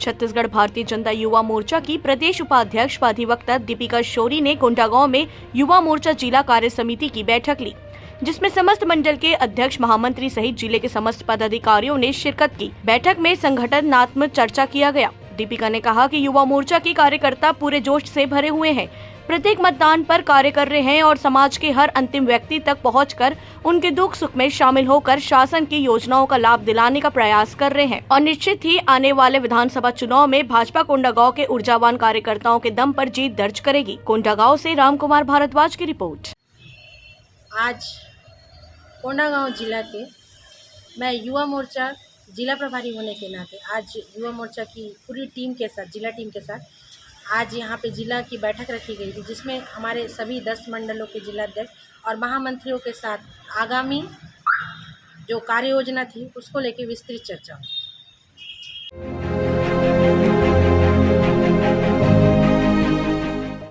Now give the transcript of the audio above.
छत्तीसगढ़ भारतीय जनता युवा मोर्चा की प्रदेश उपाध्यक्ष व अधिवक्ता दीपिका शोरी ने कोंडागांव में युवा मोर्चा जिला कार्य समिति की बैठक ली, जिसमें समस्त मंडल के अध्यक्ष महामंत्री सहित जिले के समस्त पदाधिकारियों ने शिरकत की। बैठक में संगठनात्मक चर्चा किया गया। दीपिका ने कहा कि युवा मोर्चा के कार्यकर्ता पूरे जोश से भरे हुए हैं, प्रत्येक मतदान पर कार्य कर रहे हैं और समाज के हर अंतिम व्यक्ति तक पहुंचकर उनके दुख सुख में शामिल होकर शासन की योजनाओं का लाभ दिलाने का प्रयास कर रहे हैं और निश्चित ही आने वाले विधानसभा चुनाव में भाजपा कोंडागांव के ऊर्जावान कार्यकर्ताओं के दम पर जीत दर्ज करेगी। कोंडागांव से राम कुमार भारद्वाज की रिपोर्ट। आज कोंडागांव जिला के मैं युवा मोर्चा जिला प्रभारी होने के नाते आज युवा मोर्चा की पूरी टीम के साथ, जिला टीम के साथ आज यहाँ पे जिला की बैठक रखी गई थी, जिसमें हमारे सभी 10 मंडलों के जिलाध्यक्ष और महामंत्रियों के साथ आगामी जो कार्य योजना थी उसको लेकर विस्तृत चर्चा हुई।